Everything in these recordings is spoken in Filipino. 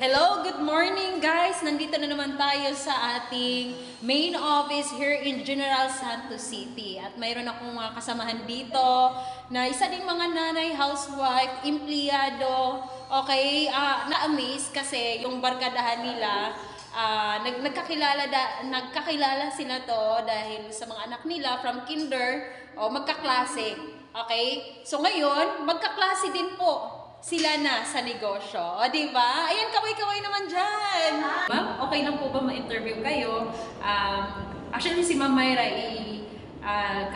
Hello, good morning guys! Nandito na naman tayo sa ating main office here in General Santos City. At mayroon akong mga kasamahan dito na isa ding mga nanay, housewife, empleyado. Okay, na-amaze kasi yung barkadahan nila, nagkakilala sila to dahil sa mga anak nila from kinder o magkaklase. Okay? So ngayon, magkaklase din po sila na sa negosyo. O, diba? Ayan, kaway-kaway naman dyan. Ma'am, okay lang po ba ma-interview kayo? Actually, si Ma'am Myra,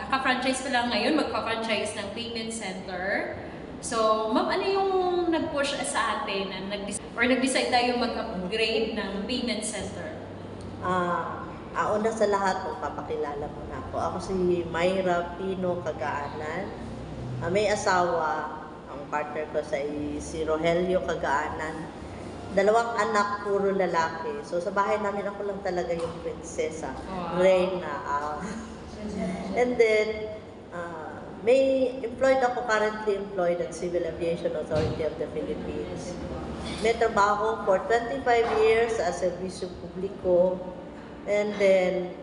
kaka-franchise pa lang ngayon, magpa-franchise ng payment center. So, Ma'am, ano yung nag-push sa atin na nag-decide tayo mag-upgrade ng payment center? Una sa lahat, magpapakilala muna ako. Ako si Myra Pino Cagaanan. May asawa. Ang partner ko si Rogelio Cagaanan. 2 anak, puro lalaki. So sa bahay namin ako lang talaga yung prinsesa. Wow. Reyna. And then, currently employed at Civil Aviation Authority of the Philippines. May trabaho for 25 years sa serbisyo publiko. And then,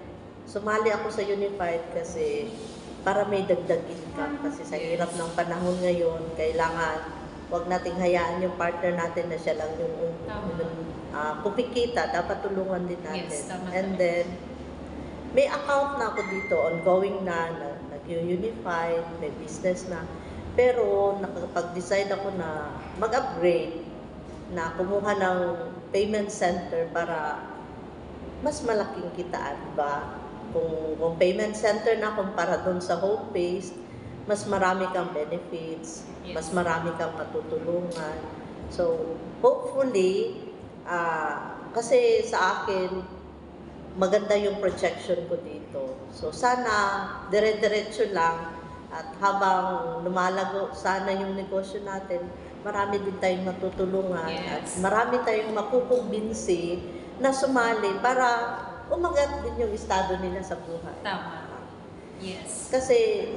sumali ako sa Unified kasi para may dagdag income kasi sa hirap ng panahon ngayon, kailangan wag nating hayaan yung partner natin na siya lang yung pupikita, dapat tulungan din natin. Yes, and then, may account na ako dito, ongoing na nag-unified, may business na. Pero nakapag-decide ako na mag-upgrade, na kumuha ng payment center para mas malaking kitaan ba? Kung payment center na kumpara doon sa home-based, mas marami kang benefits, yes, mas marami kang matutulungan. So, hopefully, kasi sa akin, maganda yung projection ko dito. So, sana, dire-diretso lang at habang lumalago, sana yung negosyo natin, marami din tayong matutulungan, yes, at marami tayong makukumbinsi na sumali para umagat din yung estado nila sa buhay. Tama. Yes. Kasi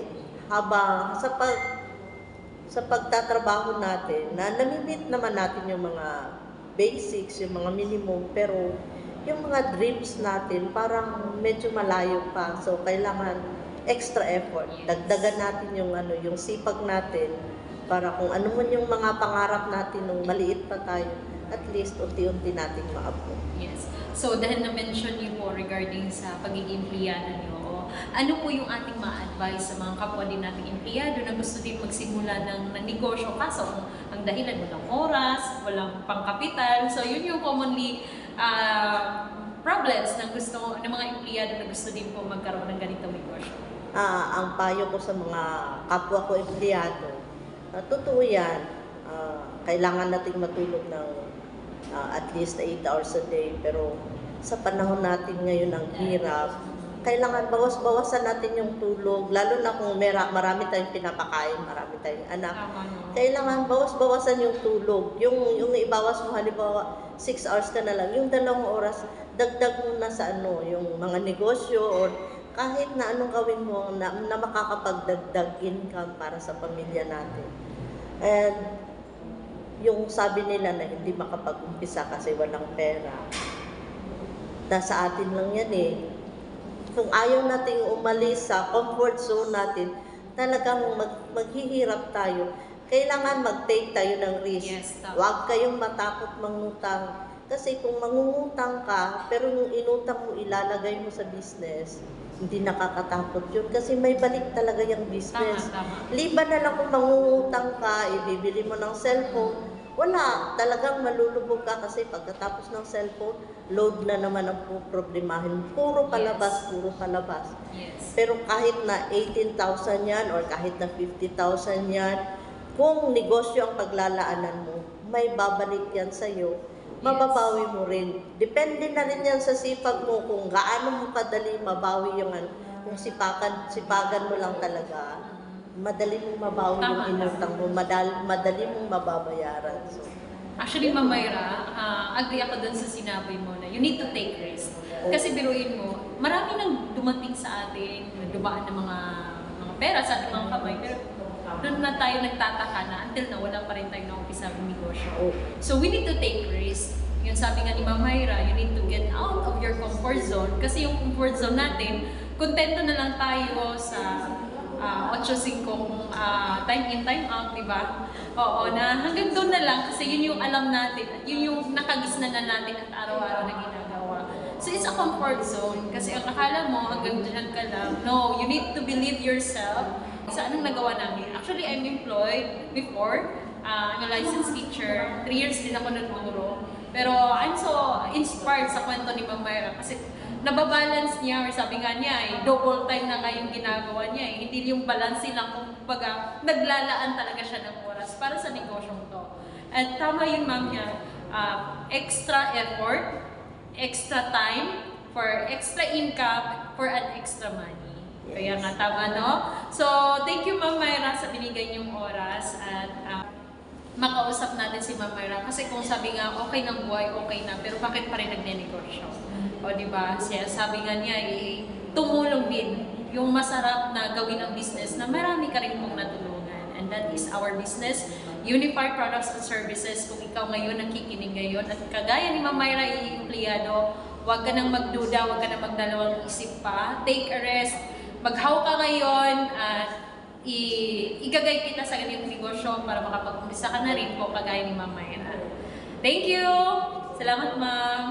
habang sa pagtatrabaho natin, namimit naman natin yung mga basics, yung mga minimum, pero yung mga dreams natin parang medyo malayo pa. So kailangan extra effort. Yes. Dagdagan natin yung sipag natin para kung ano man yung mga pangarap natin nung maliit pa tayo, at least unti-unti nating maabot. Yes. So, dahil na-mention niyo po regarding sa pagiging empleyado niyo, ano po yung ating ma-advise sa mga kapwa din nating empleyado na gusto din magsimula ng negosyo kaso ang dahilan walang oras, walang pangkapital. So, yun yung commonly problems ng mga empleyado na gusto din po magkaroon ng ganitong negosyo. Ang payo ko sa mga kapwa ko empleyado, totoo yan. Kailangan nating matulog ng at least 8 hours a day, pero sa panahon natin ngayon ang hirap, kailangan bawas-bawasan natin yung tulog, lalo na kung marami tayong pinapakain, marami tayong anak. Kailangan bawas-bawasan yung tulog. Yung ibawas mo, halimbawa 6 hours ka na lang, yung 2 oras, dagdag mo na sa yung mga negosyo or kahit na anong gawin mo na makakapagdagdag income para sa pamilya natin. And yung sabi nila na hindi makapag-umpisa kasi walang pera, nasa atin lang yan eh. Kung ayaw nating umalis sa comfort zone natin, talagang maghihirap tayo. Kailangan mag-take tayo ng risk. Yes, huwag kayong matakot mangutang. Kasi kung mangungutang ka, pero yung inutang mo ilalagay mo sa business, hindi nakakatakot yun. Kasi may balik talaga yung business. Tama. Liban na lang kung mangungutang ka, ibibili mo ng cellphone, wala, talagang malulubog ka kasi pagkatapos ng cellphone, load na naman ang problemahin. Puro palabas, yes, puro palabas. Yes. Pero kahit na 18,000 yan or kahit na 50,000 yan, kung negosyo ang paglalaanan mo, may babalik yan sa'yo, mababawi mo rin. Depende na rin yan sa sipag mo kung gaano mo kadali mabawi yung kung sipagan mo lang talaga, madali mong mabawi yung inutang mo, madali mong mababayaran. So, actually, Ma'am Myra, agree ako dun sa sinabi mo na you need to take risk. Kasi biruin mo, marami nang dumating sa atin, nagdubaan ng mga pera sa ating mga kamay, pero doon na tayo nagtataka na until na wala pa rin tayo na umpisang negosyo. So we need to take risk. sabi nga ni Ma'am Myra, you need to get out of your comfort zone. Kasi yung comfort zone natin, kontento na lang tayo sa 8-5 time in, time out, di ba? Oo, na hanggang doon na lang kasi yun yung alam natin at yun yung nakagisnan na natin at araw-araw na ginagawa. So it's a comfort zone kasi ang akala mo hanggang dyan ka lang. No, you need to believe yourself. Sa anong nagawa namin? Actually, I'm employed before. I'm a licensed teacher. 3 years din ako nagturo. Pero I'm so inspired sa kwento ni Ma'am Myra kasi nababalance niya or sabi nga niya double time na nga yung ginagawa niya Hindi yung balance lang kung baga naglalaan talaga siya ng oras para sa negosyong to. At tama yung ma'am niya, extra effort, extra time, for extra income, for an extra money. Kaya nga tama, no? So, thank you Ma'am Myra sa binigay niyong oras at makausap natin si Ma'am Myra kasi kung sabi nga okay ng buhay, okay na, pero bakit pa rin nagne-negosyo? O diba, siya sabi nga niya tumulong din yung masarap na gawin ang business na marami ka rin pong natulungan. And that is our business, Unified Products and Services. Kung ikaw ngayon nakikinig ngayon at kagaya ni Ma'am Myra empleyado, huwag ka nang magduda, huwag ka nang magdalawang isip pa. Take a rest, maghaw ka ngayon at igagay kita sa ganitong negosyo para makapag-umpisa ka na rin po kagaya ni Ma'am Myra. Thank you! Salamat, Ma'am!